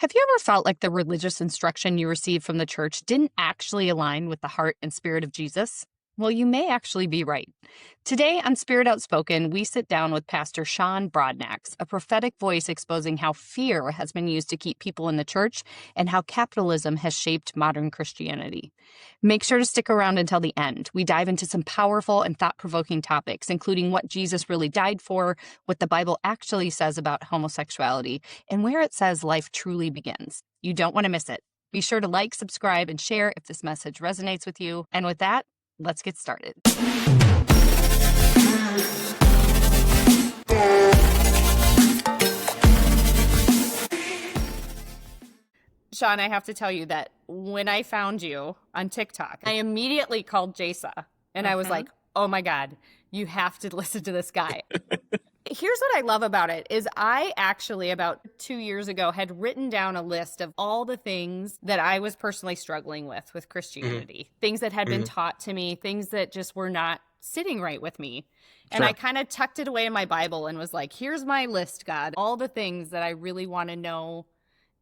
Have you ever felt like the religious instruction you received from the church didn't actually align with the heart and spirit of Jesus? Well, you may actually be right. Today on Spirit Outspoken, we sit down with Pastor Shawn Broadnax, a prophetic voice exposing how fear has been used to keep people in the church and how capitalism has shaped modern Christianity. Make sure to stick around until the end. We dive into some powerful and thought-provoking topics, including what Jesus really died for, what the Bible actually says about homosexuality, and where it says life truly begins. You don't want to miss it. Be sure to like, subscribe, and share if this message resonates with you. And with that, let's get started. Shawn, I have to tell you that when I found you on TikTok, I immediately called Jasa, and I was like, oh my God, you have to listen to this guy. Here's what I love about it is I actually about 2 years ago had written down a list of all the things that I was personally struggling with Christianity, things that had been taught to me, things that just were not sitting right with me. And I kind of tucked it away in my Bible and was like, here's my list, God, all the things that I really want to know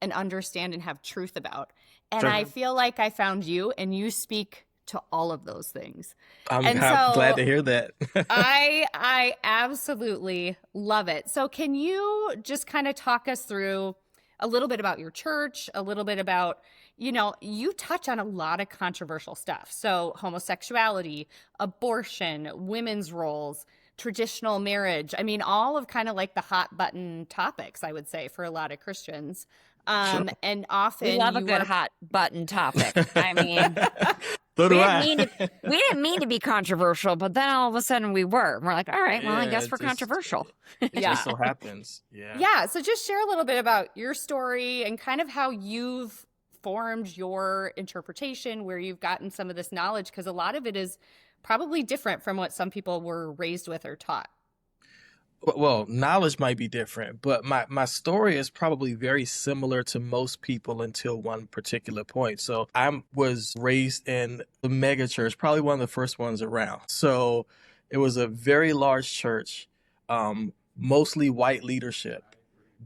and understand and have truth about. And I feel like I found you, and you speak to all of those things. I'm glad to hear that. I absolutely love it. So can you just kind of talk us through a little bit about your church, a little bit about, you touch on a lot of controversial stuff. So homosexuality, abortion, women's roles, traditional marriage. I mean, all of kind of like the hot button topics, I would say, for a lot of Christians. And often we love a good hot button topic. I mean, So do I. we didn't mean to be controversial, but then all of a sudden we were. We're like, all right, well, I guess we're controversial. It just so happens. Yeah. So just share a little bit about your story and kind of how you've formed your interpretation, where you've gotten some of this knowledge, because a lot of it is probably different from what some people were raised with or taught. Well, knowledge might be different, but my story is probably very similar to most people until one particular point. So I was raised in the mega church, probably one of the first ones around. So it was a very large church, mostly white leadership,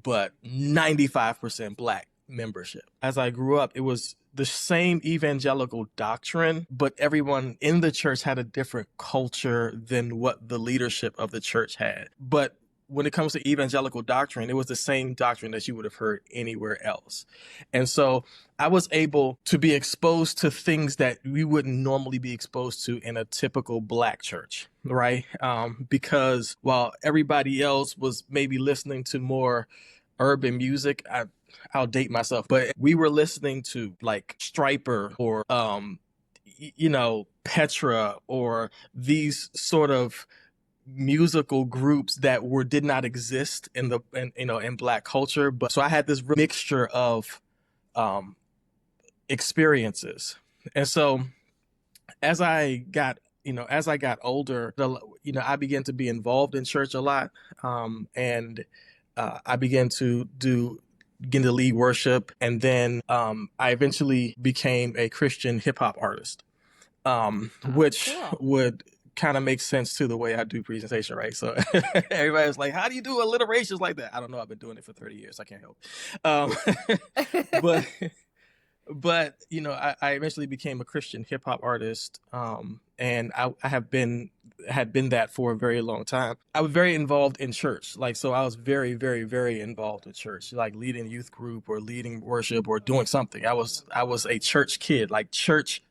but 95% black membership. As I grew up, it was the same evangelical doctrine, but everyone in the church had a different culture than what the leadership of the church had. But when it comes to evangelical doctrine, it was the same doctrine that you would have heard anywhere else. And so I was able to be exposed to things that we wouldn't normally be exposed to in a typical black church, right? Because while everybody else was maybe listening to more urban music, I'll date myself, but we were listening to like Striper or, Petra or these sort of musical groups that did not exist in black culture. But so I had this mixture of experiences. And so as I got older, I began to be involved in church a lot. And I began to lead worship. And then I eventually became a Christian hip hop artist, which would kind of make sense to the way I do presentation, right? So everybody was like, how do you do alliterations like that? I don't know. I've been doing it for 30 years. I can't help. But I eventually became a Christian hip hop artist. And I had been that for a very long time. I was very involved in church. So I was very, very, very involved in church, like leading a youth group or leading worship or doing something. I was a church kid, like church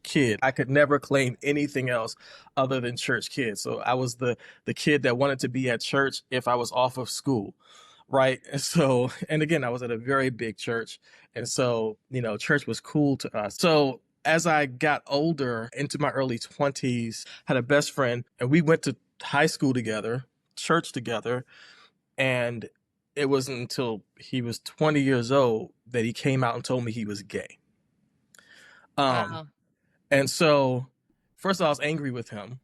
kid. I could never claim anything else other than church kid. So I was the kid that wanted to be at church if I was off of school. Right. And again, I was at a very big church. And so, church was cool to us. So as I got older, into my early 20s, had a best friend, and we went to high school together, church together. And it wasn't until he was 20 years old that he came out and told me he was gay. And so first of all, I was angry with him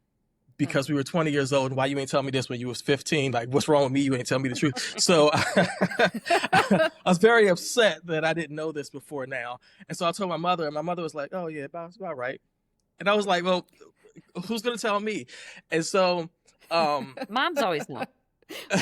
because we were 20 years old. And why you ain't tell me this when you was 15? Like, what's wrong with me? You ain't tell me the truth. So I was very upset that I didn't know this before now. And so I told my mother, and my mother was like, oh yeah, it's about right. And I was like, well, who's going to tell me? And so moms always know.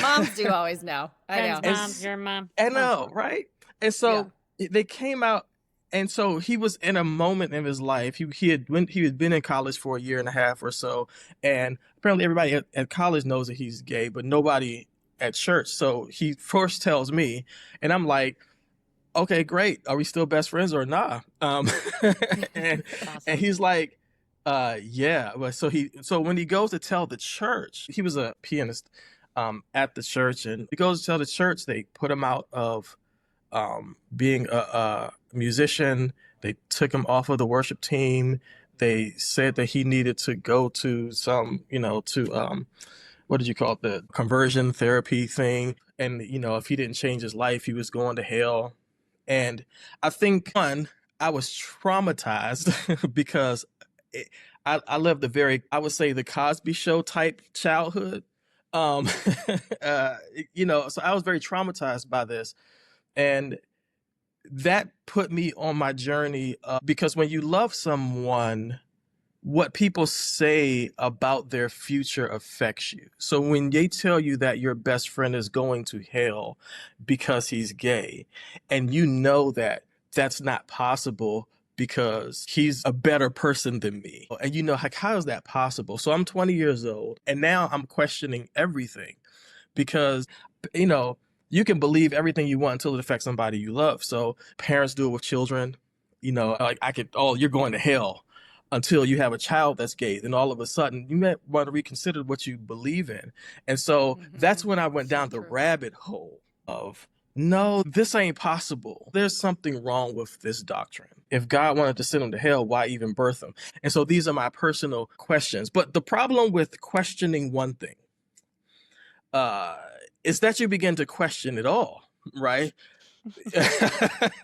Moms do always know. I know. Moms, your mom. I know, right? And so they came out, and so he was in a moment in his life. He had been in college for a year and a half or so, and apparently everybody at college knows that he's gay, but nobody at church. So he first tells me, and I'm like, okay, great. Are we still best friends or nah? And Awesome. and he's like, yeah. But so when he goes to tell the church, he was a pianist at the church, and he goes to tell the church, they put him out of being a musician. They took him off of the worship team. They said that he needed to go to some, what did you call it, the conversion therapy thing. And, if he didn't change his life, he was going to hell. And I think, I was traumatized because I lived I would say the Cosby Show type childhood. So I was very traumatized by this. And that put me on my journey because when you love someone, what people say about their future affects you. So when they tell you that your best friend is going to hell because he's gay, and you know that that's not possible because he's a better person than me, and how is that possible? So I'm 20 years old, and now I'm questioning everything because, you can believe everything you want until it affects somebody you love. So parents do it with children, you're going to hell until you have a child that's gay. Then all of a sudden you might want to reconsider what you believe in. And so that's when I went down the rabbit hole of, no, this ain't possible. There's something wrong with this doctrine. If God wanted to send him to hell, why even birth him? And so these are my personal questions. But the problem with questioning one thing, is that you begin to question it all, right?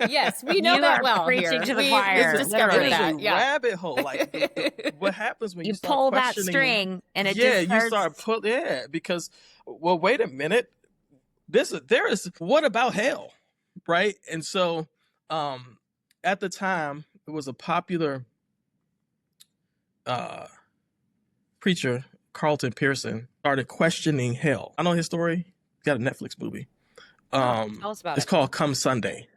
Yes, we know that well preaching here. to the We choir. discovered There's that. a rabbit hole. Like what happens when you start pull that questioning string and it you just start because, well, wait a minute. What about hell, right? And so, at the time, it was a popular preacher, Carlton Pearson, started questioning hell. I know his story. He's got a Netflix movie. Tell us about it's it. called Come Sunday.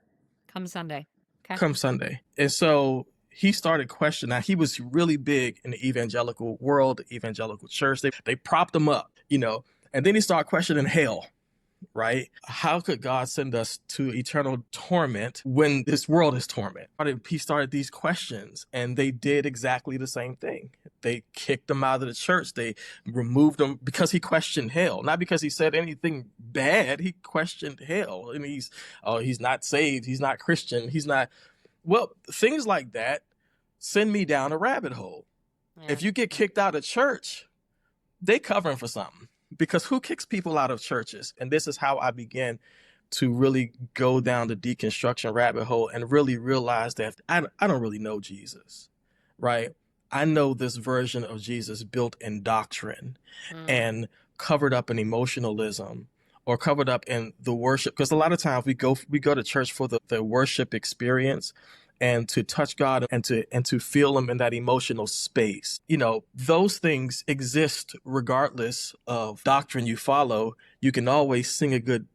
Come Sunday. Okay. Come Sunday. And so he started questioning. Now, he was really big in the evangelical world, the evangelical church. They propped him up, and then he started questioning hell, right? How could God send us to eternal torment when this world is torment? He started these questions, and they did exactly the same thing. They kicked him out of the church. They removed him because he questioned hell, not because he said anything bad. He questioned hell, and he's not saved. He's not Christian. He's not. Well, things like that send me down a rabbit hole. Yeah. If you get kicked out of church, they covering for something. Because who kicks people out of churches? And this is how I began to really go down the deconstruction rabbit hole and really realize that I don't really know Jesus, right? I know this version of Jesus built in doctrine and covered up in emotionalism or covered up in the worship. Because a lot of times we go to church for the worship experience and to touch God and to feel him in that emotional space. Those things exist regardless of doctrine you follow. You can always sing a good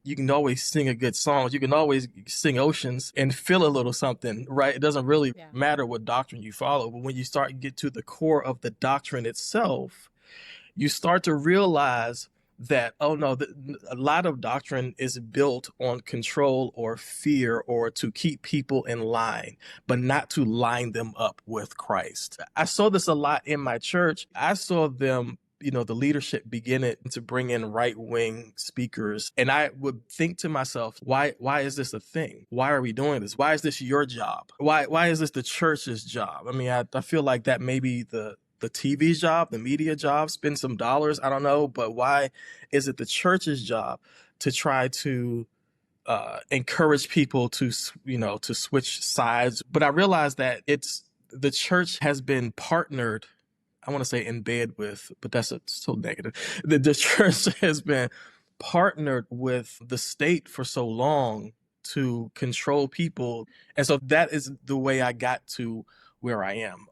song. You can always sing Oceans and feel a little something, right? It doesn't really matter what doctrine you follow. But when you start to get to the core of the doctrine itself, you start to realize that, oh no, a lot of doctrine is built on control or fear or to keep people in line, but not to line them up with Christ. I saw this a lot in my church. I saw them, the leadership beginning to bring in right-wing speakers. And I would think to myself, why is this a thing? Why are we doing this? Why is this your job? Why is this the church's job? I mean, I feel like that may be the TV's job, the media job, spend some dollars. I don't know. But why is it the church's job to try to encourage people to switch sides? But I realized that the church has been partnered, I want to say in bed with, but that's so negative. The church has been partnered with the state for so long to control people. And so that is the way I got to where I am.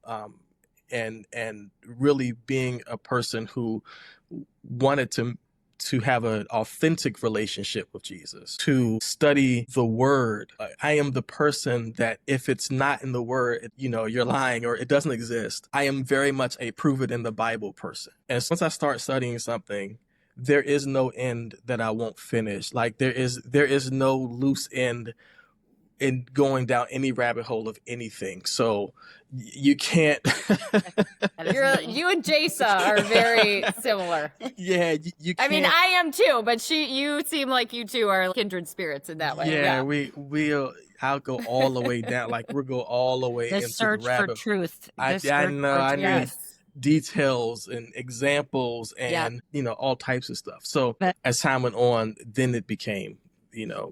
And really being a person who wanted to have an authentic relationship with Jesus, to study the word. I am the person that if it's not in the word, you're lying or it doesn't exist. I am very much a prove it in the Bible person. And once I start studying something, there is no end that I won't finish. Like there is no loose end in going down any rabbit hole of anything. So you can't. You and Jasa are very similar. Yeah, you can't. I mean, I am too, but you seem like you two are kindred spirits in that way. Yeah, I'll go all the way down. Like we'll go all the way into search the rabbit. for truth. I know. I need details and examples and all types of stuff. So as time went on, then it became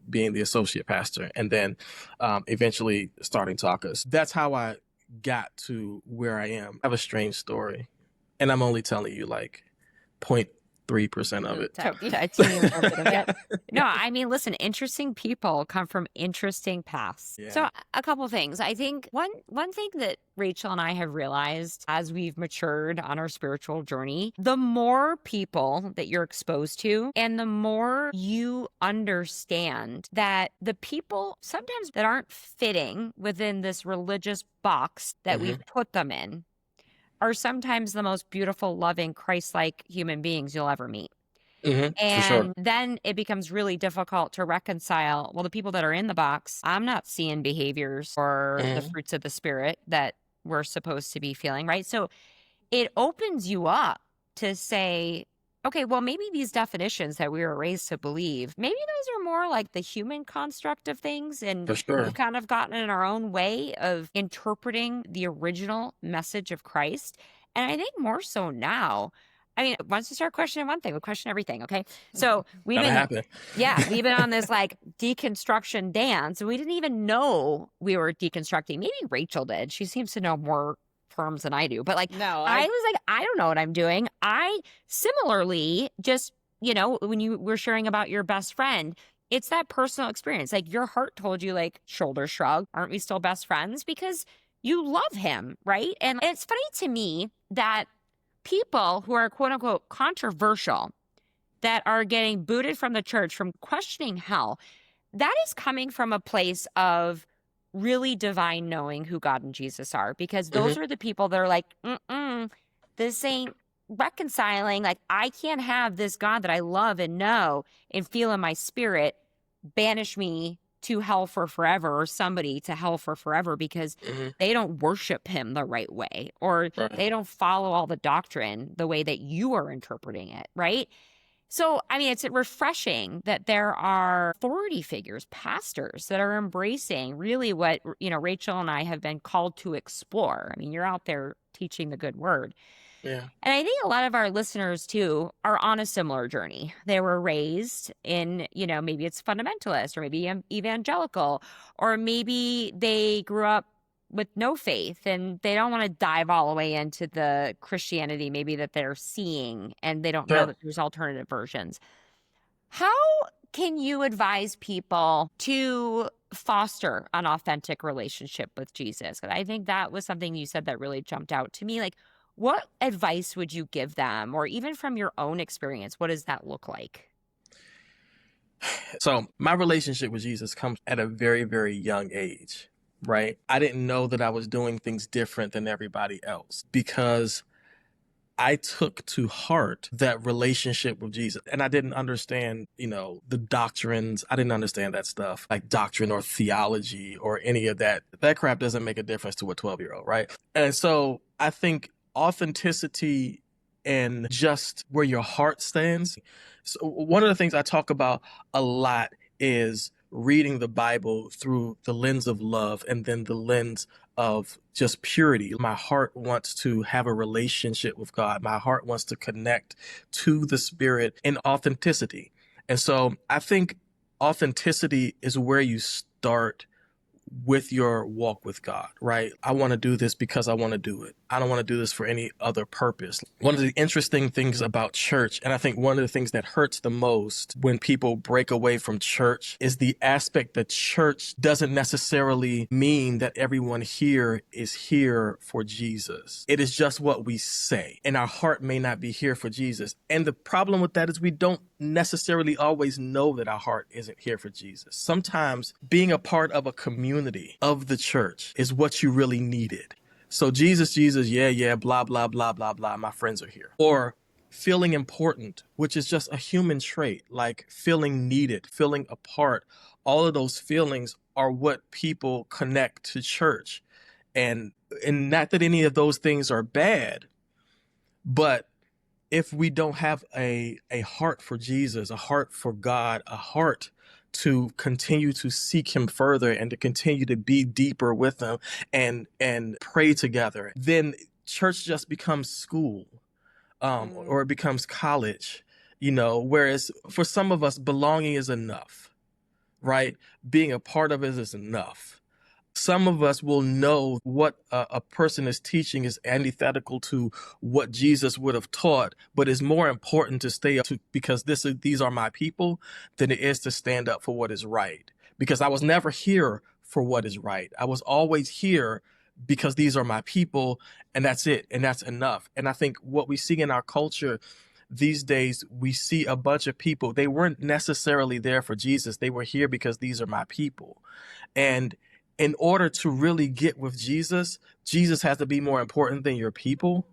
being the associate pastor and then eventually starting Talkers. That's how I got to where I am. I have a strange story, and I'm only telling you like 0.3% of it. No, I mean, listen, interesting people come from interesting paths. Yeah. So a couple of things. I think one thing that Rachel and I have realized as we've matured on our spiritual journey, the more people that you're exposed to and the more you understand that the people sometimes that aren't fitting within this religious box that we've put them in are sometimes the most beautiful, loving, Christ-like human beings you'll ever meet. And then it becomes really difficult to reconcile, well, the people that are in the box, I'm not seeing behaviors or the fruits of the Spirit that we're supposed to be feeling, right? So it opens you up to say, okay, well, maybe these definitions that we were raised to believe, maybe those are more like the human construct of things. And we've kind of gotten in our own way of interpreting the original message of Christ. And I think more so now, I mean, once you start questioning one thing, we question everything, okay? So we've been on this like deconstruction dance. We didn't even know we were deconstructing. Maybe Rachel did. She seems to know more terms than I do. But like, I was like, I don't know what I'm doing. I similarly just, when you were sharing about your best friend, it's that personal experience. Like your heart told you like, shoulder shrug, aren't we still best friends? Because you love him, right? And it's funny to me that people who are quote unquote controversial, that are getting booted from the church, from questioning hell, that is coming from a place of really divine knowing who God and Jesus are, because those are the people that are like, this ain't reconciling. Like, I can't have this God that I love and know and feel in my spirit banish me to hell for forever, or somebody to hell for forever, because they don't worship him the right way, or they don't follow all the doctrine the way that you are interpreting it, right? So, I mean, it's refreshing that there are authority figures, pastors that are embracing really what, Rachel and I have been called to explore. I mean, you're out there teaching the good word. Yeah. And I think a lot of our listeners, too, are on a similar journey. They were raised in, maybe it's fundamentalist or maybe evangelical, or maybe they grew up with no faith and they don't want to dive all the way into the Christianity maybe that they're seeing, and they don't know that there's alternative versions. How can you advise people to foster an authentic relationship with Jesus? I think that was something you said that really jumped out to me. Like, what advice would you give them? Or even from your own experience, what does that look like? So my relationship with Jesus comes at a very, very young age, right? I didn't know that I was doing things different than everybody else because I took to heart that relationship with Jesus, and I didn't understand, the doctrines. I didn't understand that stuff, like doctrine or theology or any of that. That crap doesn't make a difference to a 12-year-old, right? And so I think authenticity and just where your heart stands. So one of the things I talk about a lot is reading the Bible through the lens of love and then the lens of just purity. My heart wants to have a relationship with God. My heart wants to connect to the Spirit in authenticity. And so I think authenticity is where you start with your walk with God, right? I want to do this because I want to do it. I don't want to do this for any other purpose. One of the interesting things about church, and I think one of the things that hurts the most when people break away from church, is the aspect that church doesn't necessarily mean that everyone here is here for Jesus. It is just what we say, and our heart may not be here for Jesus. And the problem with that is we don't necessarily always know that our heart isn't here for Jesus. Sometimes being a part of a community of the church is what you really needed. So Jesus, yeah, blah, blah, blah, blah, blah, my friends are here. Or feeling important, which is just a human trait, like feeling needed, feeling a part. All of those feelings are what people connect to church. And not that any of those things are bad, but if we don't have a heart for Jesus, a heart for God, a heart to continue to seek him further and to continue to be deeper with him and pray together, then church just becomes school, or it becomes college, whereas for some of us, belonging is enough, right? Being a part of it is enough. Some of us will know what a person is teaching is antithetical to what Jesus would have taught, but it's more important to stay up to because these are my people than it is to stand up for what is right. Because I was never here for what is right. I was always here because these are my people, and that's it, and that's enough. And I think what we see in our culture these days, we see a bunch of people, they weren't necessarily there for Jesus. They were here because these are my people. And in order to really get with Jesus, Jesus has to be more important than your people.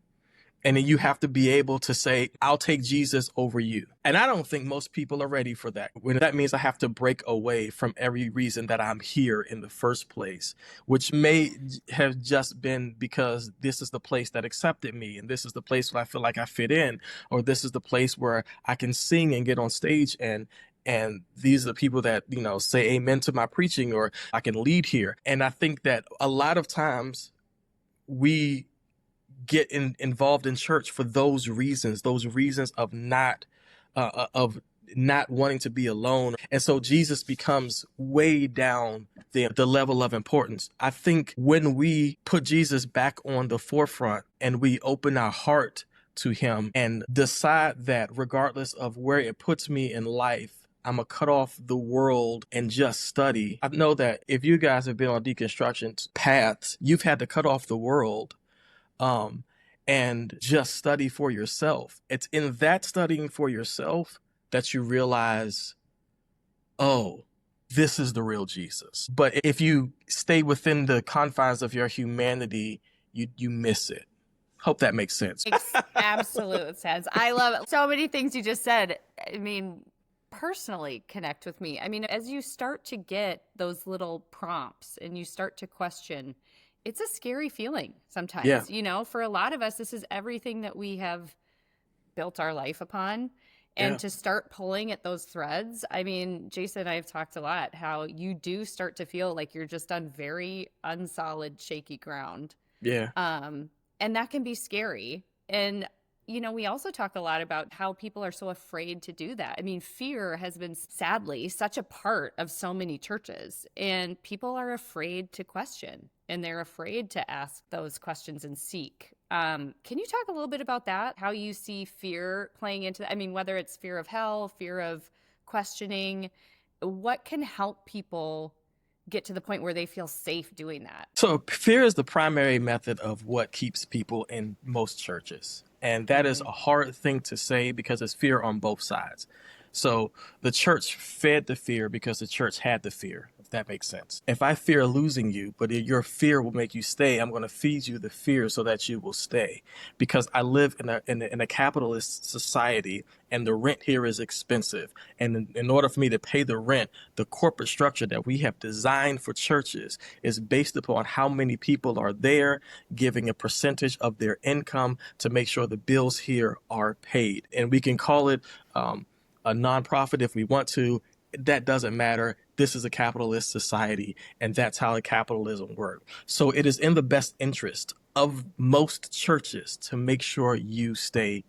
And then you have to be able to say, I'll take Jesus over you. And I don't think most people are ready for that. When that means I have to break away from every reason that I'm here in the first place, which may have just been because this is the place that accepted me. And this is the place where I feel like I fit in, or this is the place where I can sing and get on stage and these are the people that, say amen to my preaching, or I can lead here. And I think that a lot of times we get involved in church for those reasons of not wanting to be alone. And so Jesus becomes way down the level of importance. I think when we put Jesus back on the forefront and we open our heart to him and decide that regardless of where it puts me in life, I'm going to cut off the world and just study. I know that if you guys have been on deconstruction paths, you've had to cut off the world and just study for yourself. It's in that studying for yourself that you realize, oh, this is the real Jesus. But if you stay within the confines of your humanity, you miss it. Hope that makes sense. Makes absolute sense. I love it. So many things you just said. I mean, personally connect with me. I mean, as you start to get those little prompts and you start to question, it's a scary feeling sometimes. Yeah. For a lot of us, this is everything that we have built our life upon. And to start pulling at those threads, I mean, Jason and I have talked a lot how you do start to feel like you're just on very unsolid, shaky ground. Yeah. And that can be scary. And we also talk a lot about how people are so afraid to do that. I mean, fear has been sadly such a part of so many churches, and people are afraid to question, and they're afraid to ask those questions and seek. Can you talk a little bit about that? How you see fear playing into that? I mean, whether it's fear of hell, fear of questioning, what can help people get to the point where they feel safe doing that? So fear is the primary method of what keeps people in most churches. And that is a hard thing to say because it's fear on both sides. So the church fed the fear because the church had the fear, if that makes sense. If I fear losing you, but your fear will make you stay, I'm going to feed you the fear so that you will stay. Because I live in a capitalist society and the rent here is expensive. And in order for me to pay the rent, the corporate structure that we have designed for churches is based upon how many people are there, giving a percentage of their income to make sure the bills here are paid. And we can call it a nonprofit if we want to. That doesn't matter. This is a capitalist society, and that's how capitalism works. So it is in the best interest of most churches to make sure you stay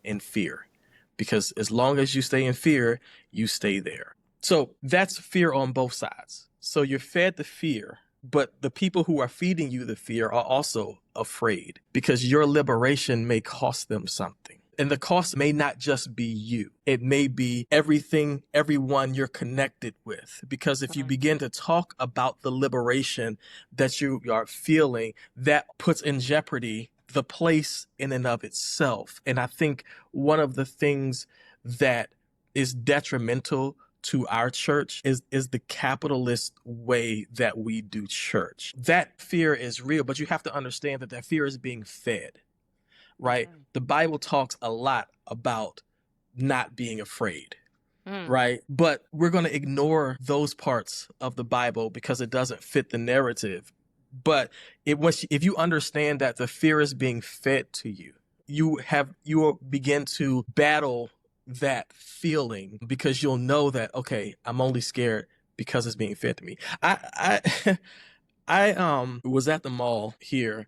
in fear, because as long as you stay in fear, you stay there. So that's fear on both sides. So you're fed the fear but the people who are feeding you the fear are also afraid because your liberation may cost them something. And the cost may not just be you. It may be everything, everyone you're connected with. Because if you begin to talk about the liberation that you are feeling, that puts in jeopardy the place in and of itself. And I think one of the things that is detrimental to our church is the capitalist way that we do church. That fear is real, but you have to understand that fear is being fed. Right? The Bible talks a lot about not being afraid, right? But we're going to ignore those parts of the Bible because it doesn't fit the narrative. But if you understand that the fear is being fed to you, you will begin to battle that feeling because you'll know that, okay, I'm only scared because it's being fed to me. I was at the mall here.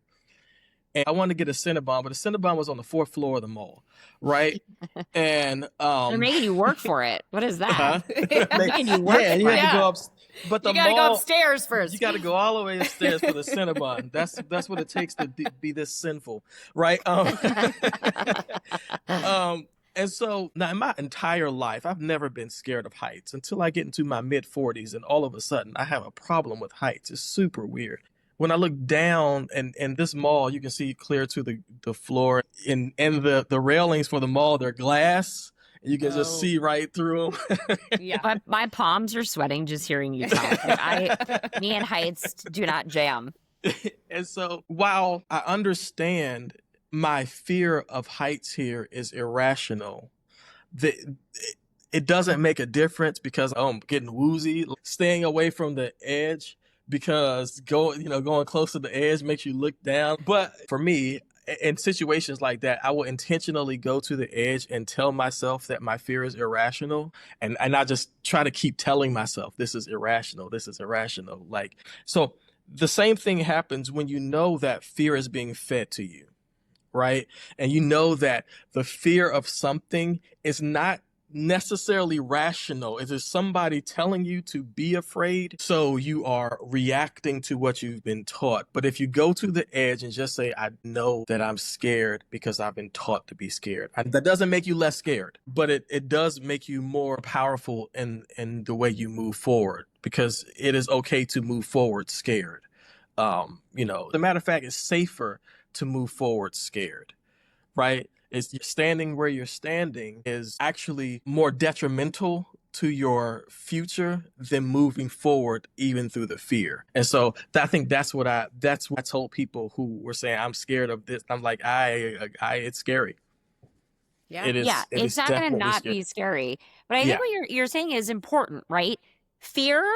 And I wanted to get a Cinnabon, but the Cinnabon was on the 4th floor of the mall, right? And they're making you work for it. What is that? Making you work for it. Have to go up, but you gotta go upstairs first. You got to go all the way upstairs for the Cinnabon. That's what it takes to be this sinful, right? And so now in my entire life, I've never been scared of heights until I get into my mid-40s, and all of a sudden I have a problem with heights. It's super weird. When I look down in this mall, you can see clear to the floor. And the railings for the mall, they're glass. You can just see right through them. Yeah, my palms are sweating just hearing you talk. Me and heights do not jam. And so while I understand my fear of heights here is irrational, it doesn't make a difference because I'm getting woozy, staying away from the edge. Because going close to the edge makes you look down. But for me, in situations like that, I will intentionally go to the edge and tell myself that my fear is irrational. And I just try to keep telling myself, this is irrational. This is irrational. So the same thing happens when you know that fear is being fed to you, right? And you know that the fear of something is not necessarily rational. Is it somebody telling you to be afraid? So you are reacting to what you've been taught. But if you go to the edge and just say, I know that I'm scared because I've been taught to be scared, that doesn't make you less scared, but it does make you more powerful in the way you move forward, because it is okay to move forward scared. As a matter of fact, it's safer to move forward scared, right? Is standing where you're standing is actually more detrimental to your future than moving forward even through the fear. And so I think that's what I told people who were saying, I'm scared of this. I'm like, it's scary. Yeah. It's not going to not be scary. But I think what you're saying is important, right? Fear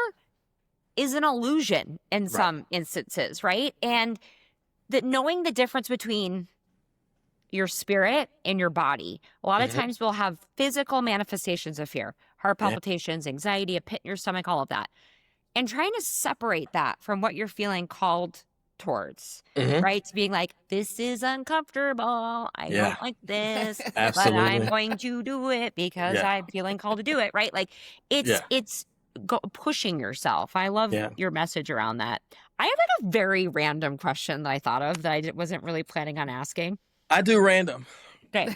is an illusion in some instances, right? And that knowing the difference between your spirit and your body. A lot of times we'll have physical manifestations of fear, heart palpitations, anxiety, a pit in your stomach, all of that. And trying to separate that from what you're feeling called towards, right? To being like, this is uncomfortable. I don't like this, but I'm going to do it because I'm feeling called to do it, right? Like it's pushing yourself. I love your message around that. I have like a very random question that I thought of that I wasn't really planning on asking. I do random. Okay.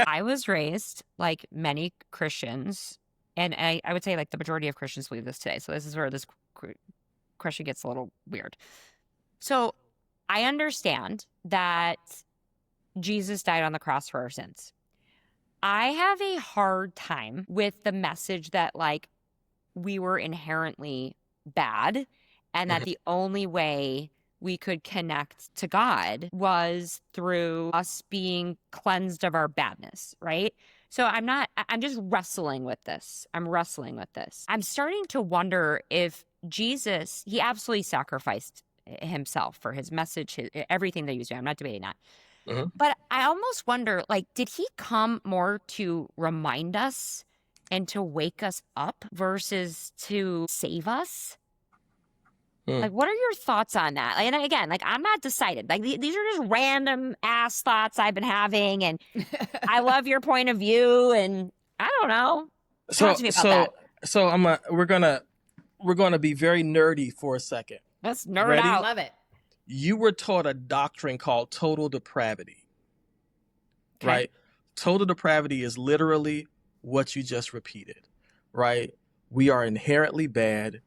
I was raised like many Christians, and I would say like the majority of Christians believe this today. So this is where this question gets a little weird. So I understand that Jesus died on the cross for our sins. I have a hard time with the message that like we were inherently bad and that the only way we could connect to God was through us being cleansed of our badness, right? So I'm just wrestling with this. I'm starting to wonder if Jesus, he absolutely sacrificed himself for his message, everything that he was doing. I'm not debating that. But I almost wonder, like, did he come more to remind us and to wake us up versus to save us? Like, what are your thoughts on that? And again, like, I'm not decided. Like, these are just random ass thoughts I've been having, and I love your point of view, and I don't know. Talk to me about that. So we're gonna be very nerdy for a second. Let's nerd Ready? out. Love it. You were taught a doctrine called total depravity, right? Total depravity is literally what you just repeated, right? We are inherently bad.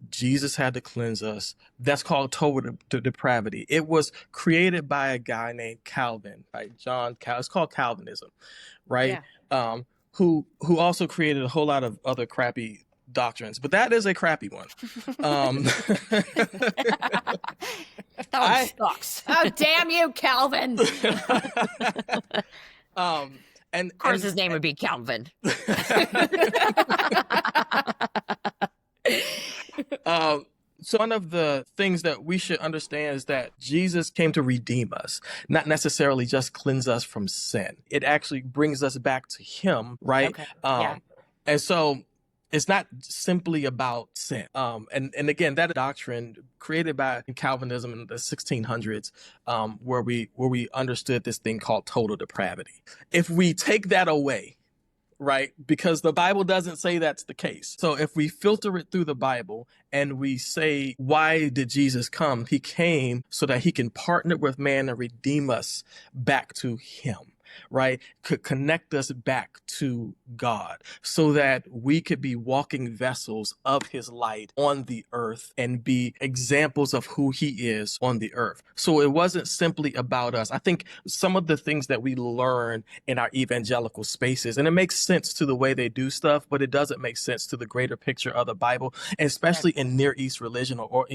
Jesus had to cleanse us. That's called total depravity. It was created by a guy named Calvin, right? John Calvin. It's called Calvinism, right? Who also created a whole lot of other crappy doctrines, but that is a crappy one. That one sucks. Oh, damn you, Calvin. And Of course, his name would be Calvin. So one of the things that we should understand is that Jesus came to redeem us, not necessarily just cleanse us from sin. It actually brings us back to him, right? And so it's not simply about sin. And again, that doctrine created by Calvinism in the 1600s, where we understood this thing called total depravity. If we take that away, right? Because the Bible doesn't say that's the case. So if we filter it through the Bible and we say, why did Jesus come? He came so that he can partner with man and redeem us back to him, right? Could connect us back to God so that we could be walking vessels of his light on the earth and be examples of who he is on the earth. So it wasn't simply about us. I think some of the things that we learn in our evangelical spaces, and it makes sense to the way they do stuff, but it doesn't make sense to the greater picture of the Bible, especially in Near East religion or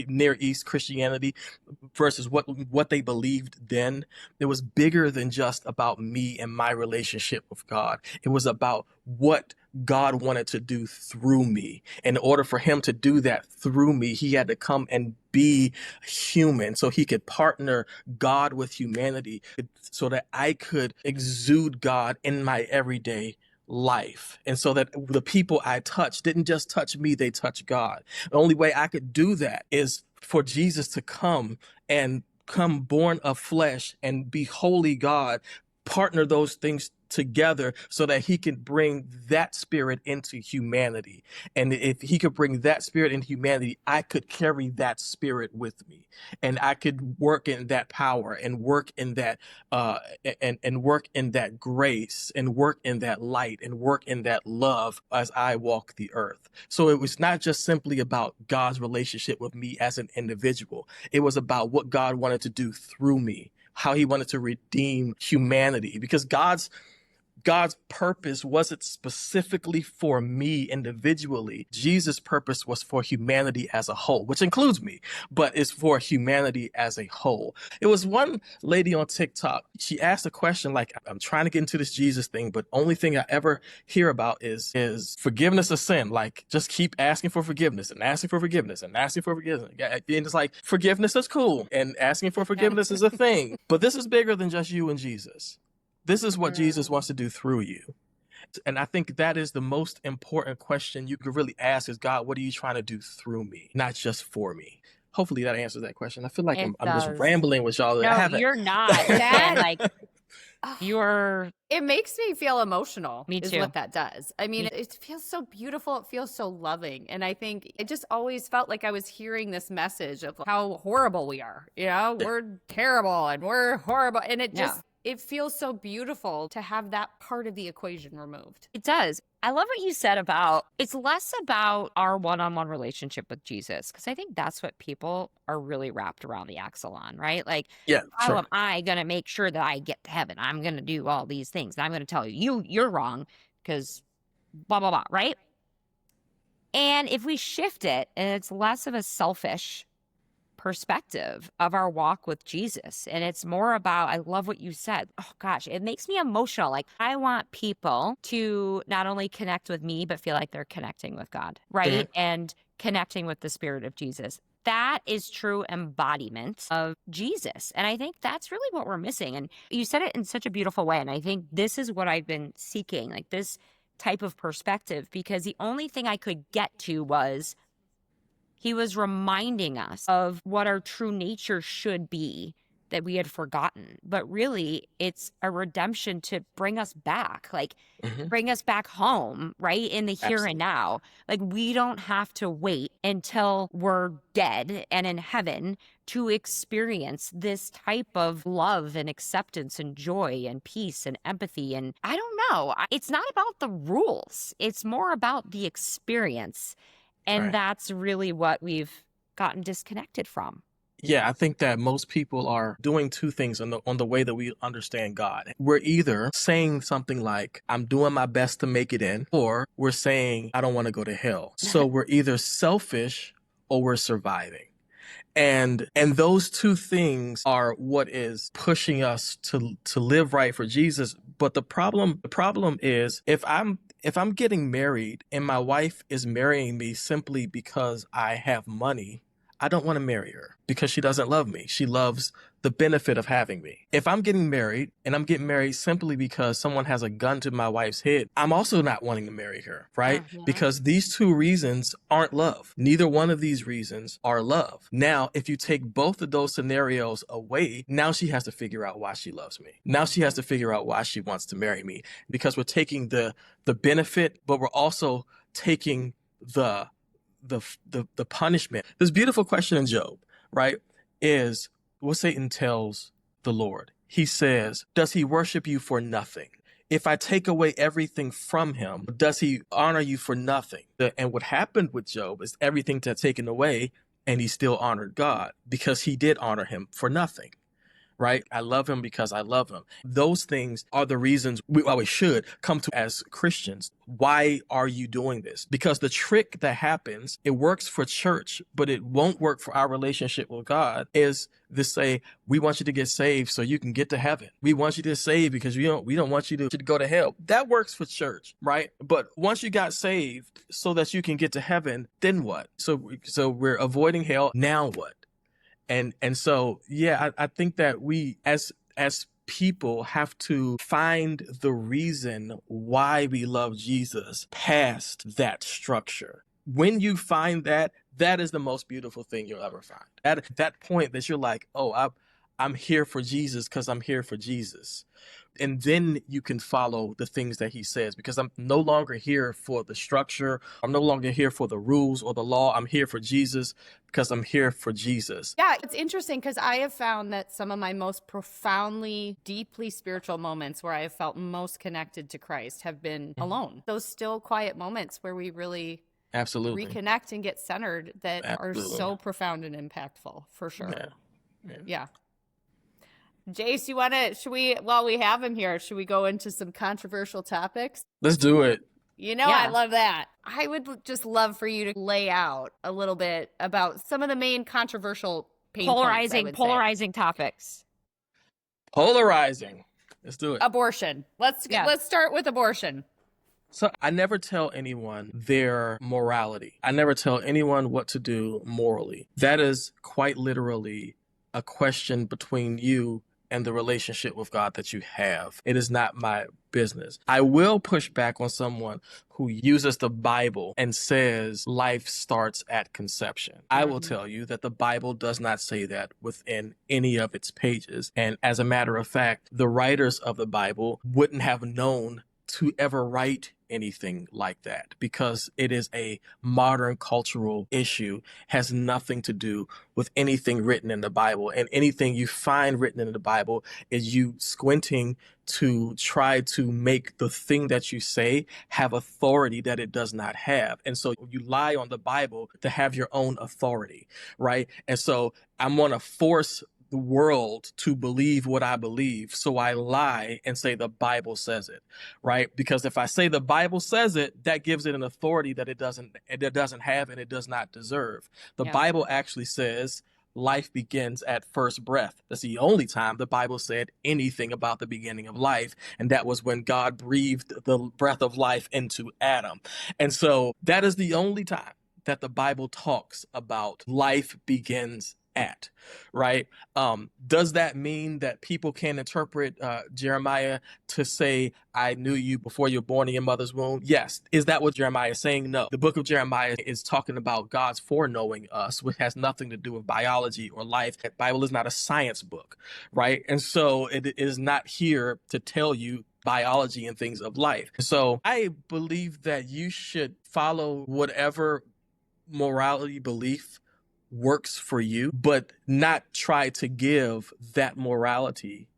Near East Christianity versus what they believed then. It was bigger than just about me and my relationship with God. It was about what God wanted to do through me. In order for him to do that through me, he had to come and be human so he could partner God with humanity so that I could exude God in my everyday life. And so that the people I touch didn't just touch me, they touched God. The only way I could do that is for Jesus to come born of flesh and be holy God, partner those things together so that he can bring that spirit into humanity. And if he could bring that spirit into humanity, I could carry that spirit with me, and I could work in that power and work in that and work in that grace and work in that light and work in that love as I walk the earth. So it was not just simply about God's relationship with me as an individual. It was about what God wanted to do through me, how he wanted to redeem humanity, because God's purpose wasn't specifically for me individually. Jesus' purpose was for humanity as a whole, which includes me, but it's for humanity as a whole. It was one lady on TikTok. She asked a question like, I'm trying to get into this Jesus thing, but only thing I ever hear about is forgiveness of sin. Like, just keep asking for forgiveness and asking for forgiveness and asking for forgiveness. And it's like, forgiveness is cool and asking for forgiveness is a thing. But this is bigger than just you and Jesus. This is what Jesus wants to do through you. And I think that is the most important question you could really ask is, God, what are you trying to do through me, not just for me? Hopefully that answers that question. I feel like I'm just rambling with y'all. No, you're not. It makes me feel emotional. Me too. Is what that does. I mean, it feels so beautiful. It feels so loving. And I think it just always felt like I was hearing this message of how horrible we are. You know, we're terrible and we're horrible. And it just... It feels so beautiful to have that part of the equation removed. It does. I love what you said about, it's less about our one-on-one relationship with Jesus, because I think that's what people are really wrapped around the axle on, right? Like, how am I going to make sure that I get to heaven? I'm going to do all these things. And I'm going to tell you're wrong because blah, blah, blah, right? And if we shift it, and it's less of a selfish perspective of our walk with Jesus. And it's more about, I love what you said. Oh gosh, it makes me emotional. Like, I want people to not only connect with me, but feel like they're connecting with God, right? And connecting with the Spirit of Jesus. That is true embodiment of Jesus. And I think that's really what we're missing. And you said it in such a beautiful way. And I think this is what I've been seeking, like this type of perspective, because the only thing I could get to was he was reminding us of what our true nature should be, that we had forgotten. But really, it's a redemption to bring us back, like bring us back home, right? In the here Absolutely. and now. Like, we don't have to wait until we're dead and in heaven to experience this type of love and acceptance and joy and peace and empathy. And I don't know, it's not about the rules. It's more about the experience. And Right. that's really what we've gotten disconnected from. Yeah, I think that most people are doing two things on the way that we understand God. We're either saying something like, I'm doing my best to make it in, or we're saying, I don't want to go to hell. So we're either selfish or we're surviving. And those two things are what is pushing us to live right for Jesus. But the problem is, if I'm getting married and my wife is marrying me simply because I have money, I don't want to marry her because she doesn't love me. She loves the benefit of having me. If I'm getting married and I'm getting married simply because someone has a gun to my wife's head, I'm also not wanting to marry her, right? Because these two reasons aren't love. Neither one of these reasons are love. Now, if you take both of those scenarios away, now she has to figure out why she loves me. Now she has to figure out why she wants to marry me, because we're taking the benefit, but we're also taking the punishment. This beautiful question in Job, right, is what Satan tells the Lord. He says, does he worship you for nothing? If I take away everything from him, does he honor you for nothing? And what happened with Job is everything got taken away, and he still honored God because he did honor him for nothing. Right? I love him because I love him. Those things are the reasons we always should come to as Christians. Why are you doing this? Because the trick that happens, it works for church, but it won't work for our relationship with God, is to say, we want you to get saved so you can get to heaven. We want you to save because we don't want you to go to hell. That works for church, right? But once you got saved so that you can get to heaven, then what? So we're avoiding hell. Now what? And so, yeah, I think that we as people have to find the reason why we love Jesus past that structure. When you find that, that is the most beautiful thing you'll ever find. At that point that you're like, oh, I'm here for Jesus because I'm here for Jesus. And then you can follow the things that he says, because I'm no longer here for the structure. I'm no longer here for the rules or the law. I'm here for Jesus because I'm here for Jesus. Yeah, it's interesting because I have found that some of my most profoundly, deeply spiritual moments where I have felt most connected to Christ have been alone. Those still quiet moments where we really Absolutely reconnect and get centered that Absolutely. Are so profound and impactful, for sure. Yeah. Jace, while we have him here, should we go into some controversial topics? Let's do it. I love that. I would just love for you to lay out a little bit about some of the main controversial polarizing topics. Polarizing. Let's do it. Abortion. Let's start with abortion. So I never tell anyone their morality. I never tell anyone what to do morally. That is quite literally a question between you and the relationship with God that you have. It is not my business. I will push back on someone who uses the Bible and says life starts at conception. I will tell you that the Bible does not say that within any of its pages. And as a matter of fact, the writers of the Bible wouldn't have known to ever write anything like that, because it is a modern cultural issue, has nothing to do with anything written in the Bible. And anything you find written in the Bible is you squinting to try to make the thing that you say have authority that it does not have. And so you lie on the Bible to have your own authority, right? And so I'm going to force the world to believe what I believe. So I lie and say the Bible says it, right? Because if I say the Bible says it, that gives it an authority that it doesn't have and it does not deserve. The Bible actually says life begins at first breath. That's the only time the Bible said anything about the beginning of life. And that was when God breathed the breath of life into Adam. And so that is the only time that the Bible talks about life begins at, right? Does that mean that people can interpret Jeremiah to say, I knew you before you were born in your mother's womb? Yes. Is that what Jeremiah is saying? No. The book of Jeremiah is talking about God's foreknowing us, which has nothing to do with biology or life. The Bible is not a science book, right? And so it is not here to tell you biology and things of life. So I believe that you should follow whatever morality belief works for you, but not try to give that morality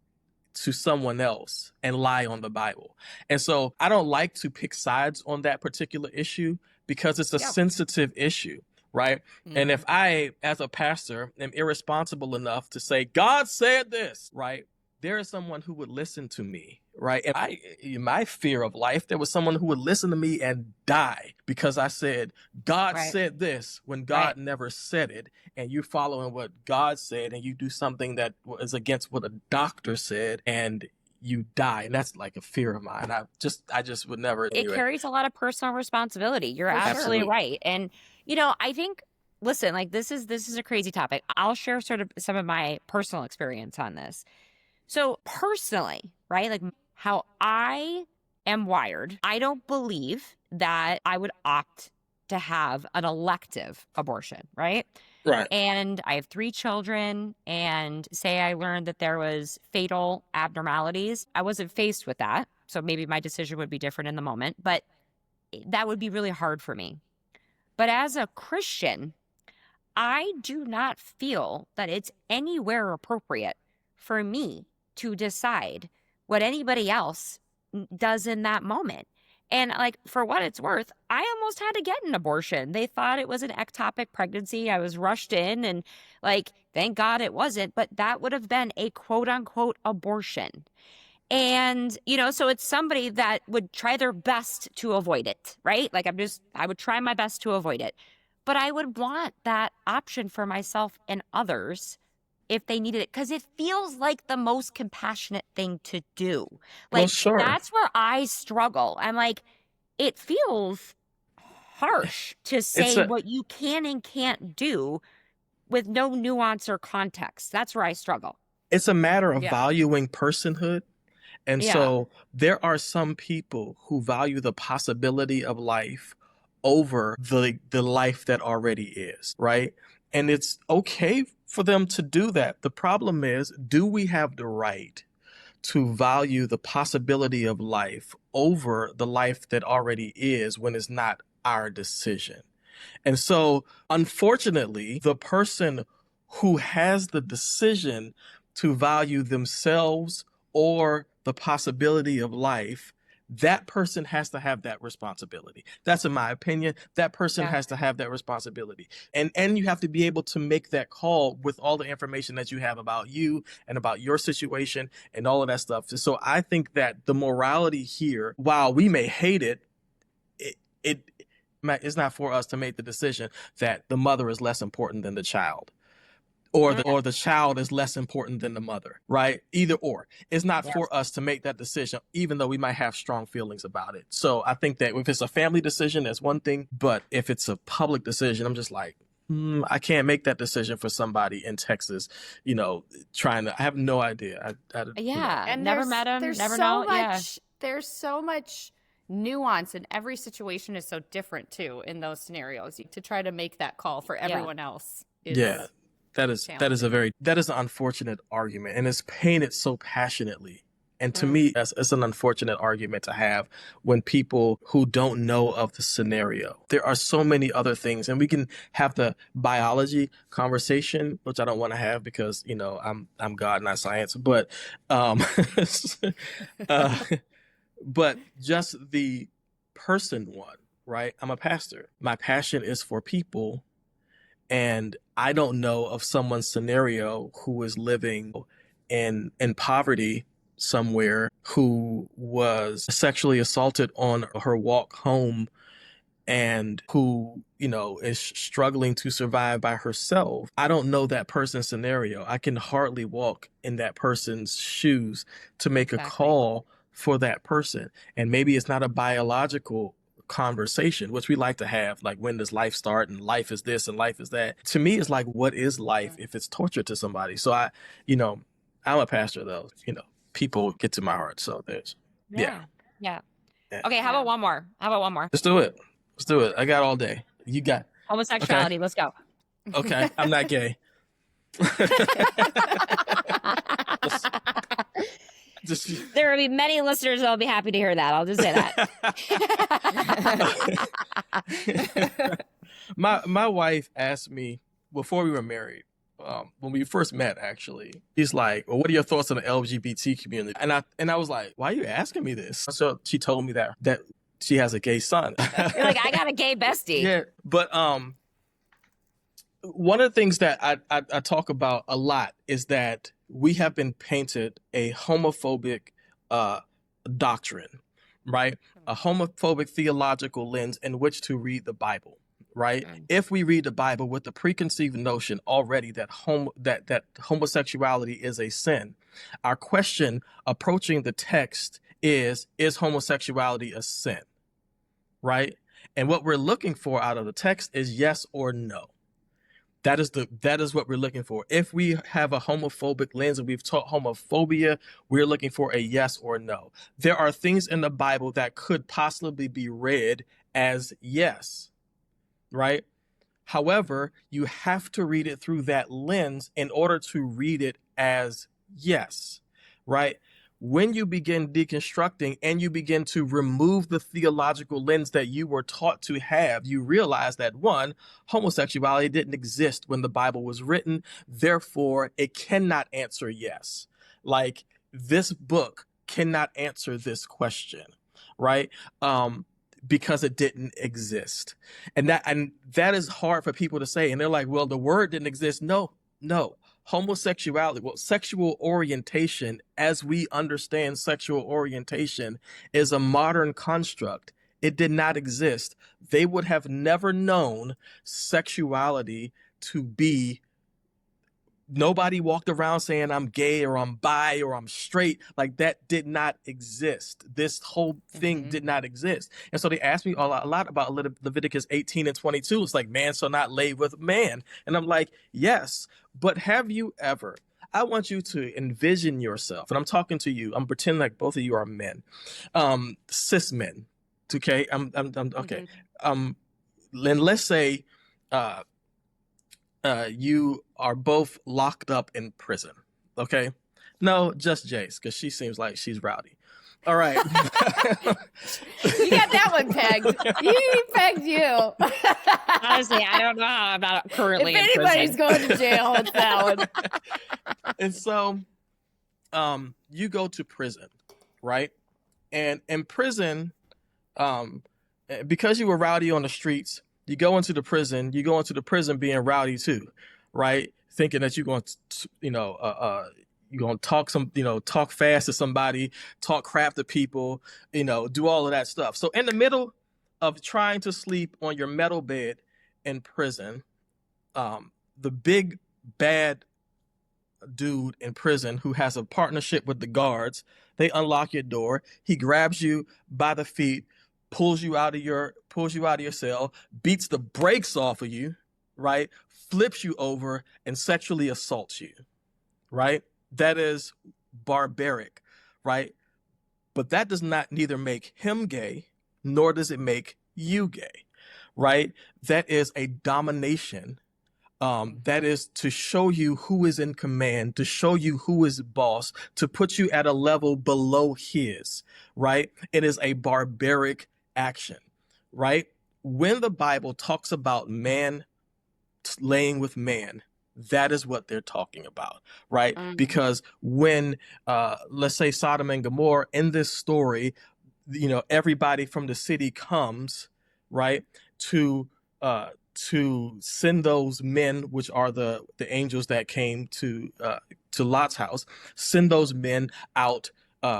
to someone else and lie on the Bible. And so I don't like to pick sides on that particular issue because it's a sensitive issue, right? And if I, as a pastor, am irresponsible enough to say, God said this, right? There is someone who would listen to me, right? And in my fear of life, there was someone who would listen to me and die because I said, God said this when God never said it. And you're following what God said and you do something that is against what a doctor said and you die. And that's like a fear of mine. I just would never do it. It carries a lot of personal responsibility. You're absolutely right. And, I think, listen, like this is a crazy topic. I'll share sort of some of my personal experience on this. So personally, right, like how I am wired, I don't believe that I would opt to have an elective abortion, right? Right. And I have 3 children, and say I learned that there was fatal abnormalities. I wasn't faced with that, so maybe my decision would be different in the moment, but that would be really hard for me. But as a Christian, I do not feel that it's anywhere appropriate for me to decide what anybody else does in that moment. And like, for what it's worth, I almost had to get an abortion. They thought it was an ectopic pregnancy. I was rushed in and like, thank God it wasn't, but that would have been a quote unquote abortion. And, so it's somebody that would try their best to avoid it, right? Like I would try my best to avoid it, but I would want that option for myself and others if they needed it, because it feels like the most compassionate thing to do. Like, well, sure. That's where I struggle. I'm like, it feels harsh to say what you can and can't do with no nuance or context. That's where I struggle. It's a matter of valuing personhood. And so there are some people who value the possibility of life over the life that already is, right? And it's okay for them to do that. The problem is, do we have the right to value the possibility of life over the life that already is when it's not our decision? And so, unfortunately, the person who has the decision to value themselves or the possibility of life, that person has to have that responsibility. That's in my opinion. That person has to have that responsibility. And you have to be able to make that call with all the information that you have about you and about your situation and all of that stuff. So I think that the morality here, while we may hate it, it's not for us to make the decision that the mother is less important than the child. Or the child is less important than the mother, right? Either or. It's not for us to make that decision, even though we might have strong feelings about it. So I think that if it's a family decision, that's one thing. But if it's a public decision, I'm just like, I can't make that decision for somebody in Texas, I have no idea. And never met him, never know. There's so much nuance, and every situation is so different too in those scenarios. To try to make that call for everyone else is That is an unfortunate argument, and it's painted so passionately. And to me, it's an unfortunate argument to have when people who don't know of the scenario. There are so many other things, and we can have the biology conversation, which I don't want to have because, I'm God, not science. But, but just the person one, right? I'm a pastor. My passion is for people. And I don't know of someone's scenario who is living in poverty somewhere, who was sexually assaulted on her walk home and who, is struggling to survive by herself. I don't know that person's scenario. I can hardly walk in that person's shoes to make a call for that person. And maybe it's not a biological conversation, which we like to have, like, when does life start, and life is this and life is that. To me, it's like, what is life if it's torture to somebody? So I'm a pastor, though. People get to my heart. So there's, Yeah. Okay, how about one more? Let's do it. I got all day. You got homosexuality. Okay. Let's go. Okay, I'm not gay. There will be many listeners that will be happy to hear that. I'll just say that. My wife asked me before we were married, when we first met, actually, he's like, well, what are your thoughts on the LGBT community? And I was like, why are you asking me this? So she told me that she has a gay son. You're like, I got a gay bestie. Yeah, but one of the things that I talk about a lot is that we have been painted a homophobic doctrine, right? A homophobic theological lens in which to read the Bible, right? If we read the Bible with the preconceived notion already that homosexuality is a sin, our question approaching the text is homosexuality a sin, right? And what we're looking for out of the text is yes or no. That is what we're looking for. If we have a homophobic lens and we've taught homophobia, we're looking for a yes or no. There are things in the Bible that could possibly be read as yes, right? However, you have to read it through that lens in order to read it as yes, right? When you begin deconstructing and you begin to remove the theological lens that you were taught to have, you realize that, one, homosexuality didn't exist when the Bible was written. Therefore, it cannot answer yes. Like, this book cannot answer this question, right? Because it didn't exist. And that is hard for people to say. And they're like, well, the word didn't exist. No. Homosexuality, sexual orientation, as we understand sexual orientation, is a modern construct. It did not exist. They would have never known sexuality to be. Nobody walked around saying I'm gay or I'm bi or I'm straight. Like, that did not exist. This whole thing did not exist. And so they asked me a lot about Leviticus 18 and 22. It's like, man shall not lay with man. And I'm like, yes, but have you ever? I want you to envision yourself, and I'm talking to you. I'm pretending like both of you are men, cis men. Okay, I'm okay. Then let's say you are both locked up in prison. Okay, no, just Jace, because she seems like she's rowdy. All right. You got that one pegged. He pegged you. Honestly, I don't know how I'm not currently in prison. If anybody's going to jail, it's that one. And so you go to prison, right? And in prison, because you were rowdy on the streets, you go into the prison being rowdy too, right? Thinking that you're going to, you're going to talk fast to somebody, talk crap to people, do all of that stuff. So in the middle of trying to sleep on your metal bed in prison, the big bad dude in prison who has a partnership with the guards, they unlock your door. He grabs you by the feet, pulls you out of your cell, beats the brakes off of you, right? Flips you over and sexually assaults you, right? That is barbaric, right? But that does not neither make him gay, nor does it make you gay, right? That is a domination. That is to show you who is in command, to show you who is boss, to put you at a level below his, right? It is a barbaric action, right? When the Bible talks about man laying with man, that is what they're talking about, right? Because when, let's say Sodom and Gomorrah, in this story, everybody from the city comes, right, to send those men, which are the angels that came to Lot's house, send those men out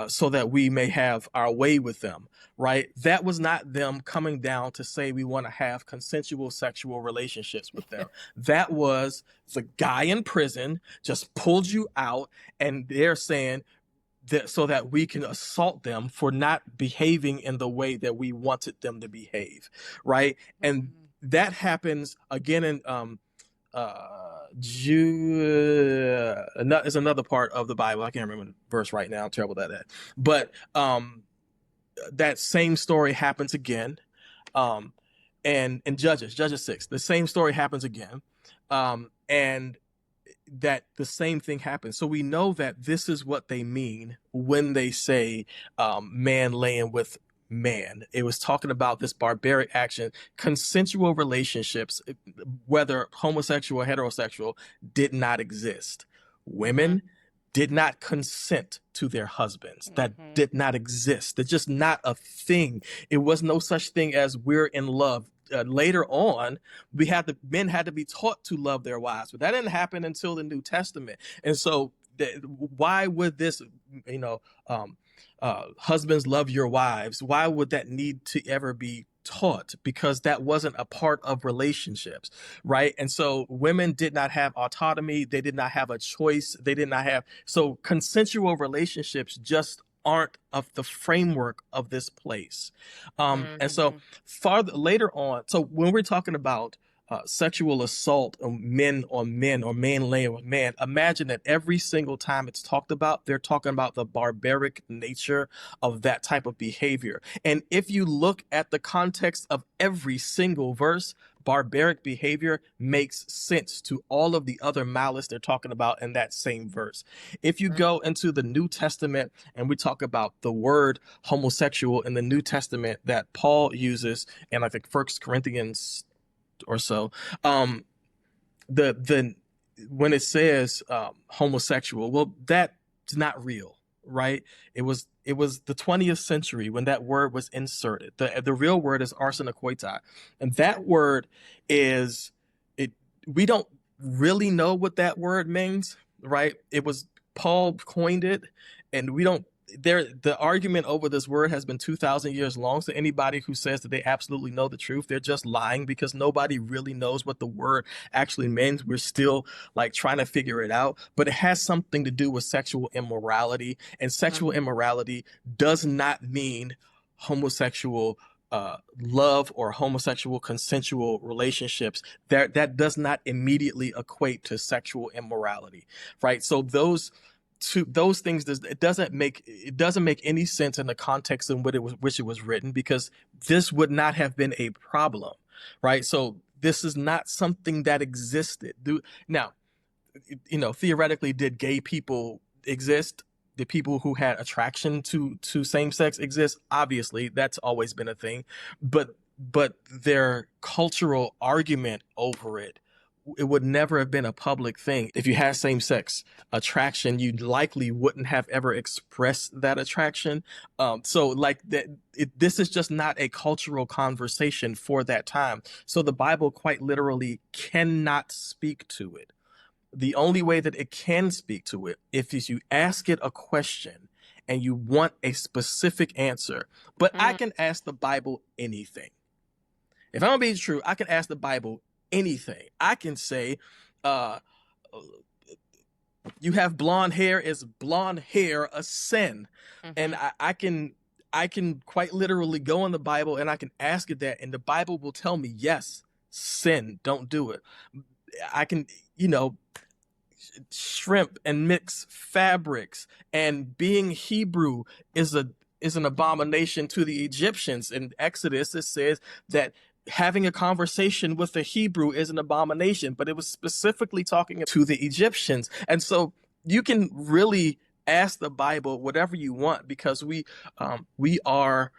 so that we may have our way with them, right? That was not them coming down to say we want to have consensual sexual relationships with them. That was the guy in prison just pulled you out, and they're saying, so that we can assault them for not behaving in the way that we wanted them to behave, right? And that happens again in is another part of the Bible. I can't remember the verse right now. I'm terrible at that. But that same story happens again. And in Judges 6, the same story happens again. And that the same thing happens. So we know that this is what they mean when they say man laying with man. It was talking about this barbaric action. Consensual relationships, whether homosexual or heterosexual, did not exist. Women did not consent to their husbands. That did not exist. It's just not a thing. It was no such thing as we're in love. Later on, men had to be taught to love their wives, but that didn't happen until the New Testament. And so why would this, husbands love your wives, why would that need to ever be taught? Because that wasn't a part of relationships, right? And so women did not have autonomy. They did not have a choice. So consensual relationships just aren't of the framework of this place. And so later on, so when we're talking about sexual assault of men on men or man laying with man, imagine that every single time it's talked about, they're talking about the barbaric nature of that type of behavior. And if you look at the context of every single verse, barbaric behavior makes sense to all of the other malice they're talking about in that same verse. If you go into the New Testament and we talk about the word homosexual in the New Testament that Paul uses in, I think, 1 Corinthians or so, when it says homosexual, well, that's not real, right? It was the 20th century when that word was inserted. The real word is arsenokoitai, and that word is it. We don't really know what that word means, right? It was Paul coined it, and we don't. The argument over this word has been 2,000 years long. So anybody who says that they absolutely know the truth, they're just lying, because nobody really knows what the word actually means. We're still like trying to figure it out, but it has something to do with sexual immorality, and sexual immorality does not mean homosexual love or homosexual consensual relationships. That does not immediately equate to sexual immorality, right? So those things, it doesn't make any sense in the context in which it was written, because this would not have been a problem, right? So this is not something that existed. Now, theoretically, did gay people exist? Did people who had attraction to same sex exist? Obviously, that's always been a thing, but their cultural argument over it would never have been a public thing. If you had same-sex attraction, you likely wouldn't have ever expressed that attraction. So like that, this is just not a cultural conversation for that time. So the Bible quite literally cannot speak to it. The only way that it can speak to it is you ask it a question and you want a specific answer. But I can ask the Bible anything. If I'm gonna be true, I can ask the Bible anything. I can say, you have blonde hair. Is blonde hair a sin? And I can quite literally go in the Bible and I can ask it that, and the Bible will tell me, yes, sin, don't do it. I can, shrimp and mix fabrics, and being Hebrew is an abomination to the Egyptians. In Exodus, it says that having a conversation with a Hebrew is an abomination, but it was specifically talking to the Egyptians. And so you can really ask the Bible whatever you want, because we are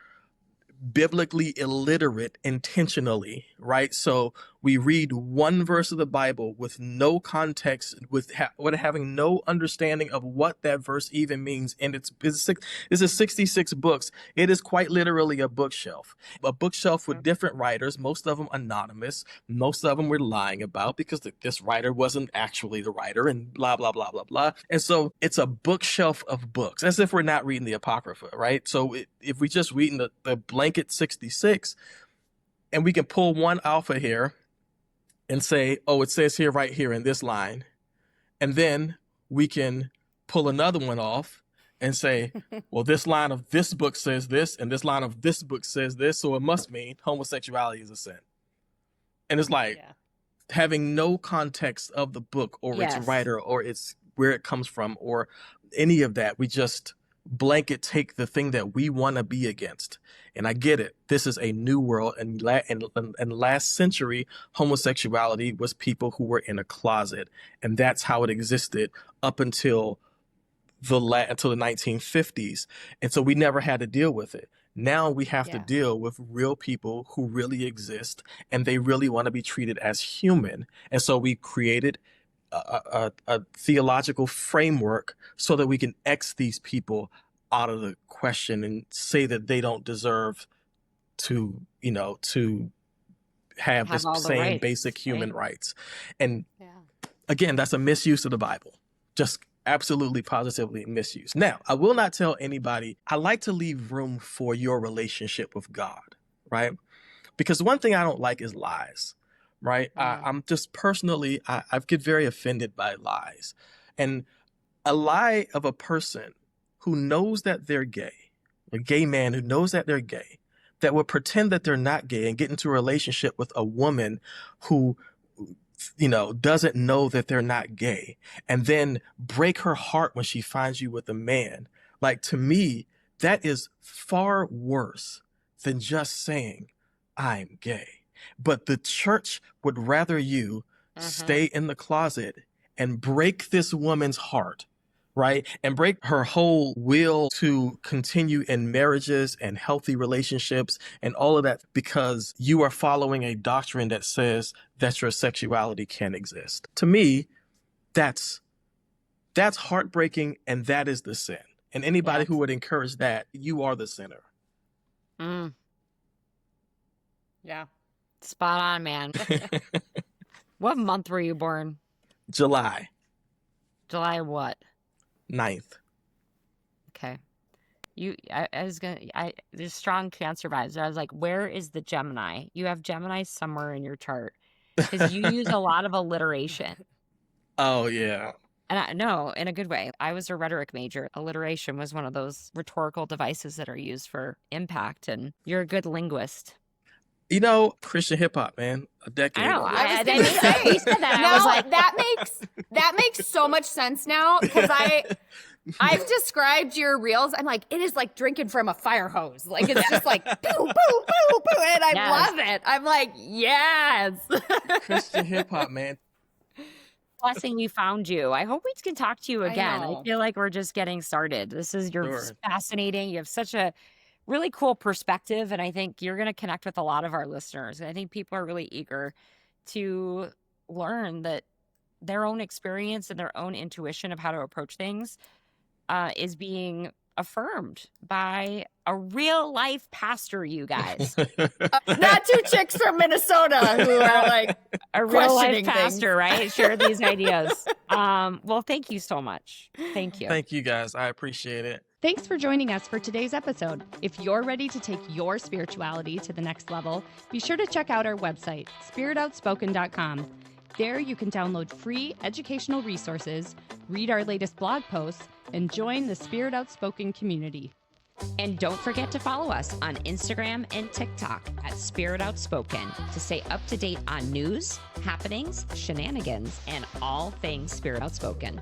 biblically illiterate intentionally, right? So we read one verse of the Bible with no context, with having no understanding of what that verse even means. And it's 66 books. It is quite literally a bookshelf with different writers, most of them anonymous. Most of them we're lying about because this writer wasn't actually the writer, and blah, blah, blah, blah, blah. And so it's a bookshelf of books, as if we're not reading the Apocrypha, right? So if we just reading the blanket 66, and we can pull one alpha here and say, oh, it says right here in this line. And then we can pull another one off and say, well, this line of this book says this, and this line of this book says this, so it must mean homosexuality is a sin. And it's like having no context of the book or its writer or its where it comes from or any of that. We just blanket take the thing that we want to be against. And I get it. This is a new world. And last century, homosexuality was people who were in a closet. And that's how it existed up until the 1950s. And so we never had to deal with it. Now we have to deal with real people who really exist and they really want to be treated as human. And so we created a theological framework so that we can X these people out of the question and say that they don't deserve to, to have the same rights, basic human rights. And again, that's a misuse of the Bible. Just absolutely, positively misuse. Now, I will not tell anybody. I like to leave room for your relationship with God, right? Because one thing I don't like is lies, right? I'm just personally, I get very offended by lies. And a lie of a person who knows that they're gay, a gay man who knows that they're gay, that would pretend that they're not gay and get into a relationship with a woman who doesn't know that they're not gay and then break her heart when she finds you with a man. Like, to me, that is far worse than just saying, I'm gay. But the church would rather you stay in the closet and break this woman's heart, right? And break her whole will to continue in marriages and healthy relationships and all of that because you are following a doctrine that says that your sexuality can exist. To me, that's heartbreaking, and that is the sin. And anybody who would encourage that, you are the sinner. Yeah. Spot on, man. What month were you born? July. July what? 9th. Okay. There's strong Cancer vibes. I was like, where is the Gemini? You have Gemini somewhere in your chart because you use a lot of alliteration. Oh, yeah. And no, in a good way. I was a rhetoric major. Alliteration was one of those rhetorical devices that are used for impact, and you're a good linguist. Christian hip hop, man, a decade. I know. You said that. No, I was like, that makes so much sense now because I've described your reels. I'm like, it is like drinking from a fire hose. Like, it's just like, boo, boo, boo, boo. And I love it. I'm like, yes. Christian hip hop, man. Blessing we found you. I hope we can talk to you again. I feel like we're just getting started. You're fascinating. You have such a really cool perspective. And I think you're going to connect with a lot of our listeners. And I think people are really eager to learn that their own experience and their own intuition of how to approach things is being affirmed by a real life pastor, you guys. Not two chicks from Minnesota who are like a real life pastor, right? Share these ideas. Well, thank you so much. Thank you. Thank you guys. I appreciate it. Thanks for joining us for today's episode. If you're ready to take your spirituality to the next level, be sure to check out our website, spiritoutspoken.com. There you can download free educational resources, read our latest blog posts, and join the Spirit Outspoken community. And don't forget to follow us on Instagram and TikTok at Spirit Outspoken to stay up to date on news, happenings, shenanigans, and all things Spirit Outspoken.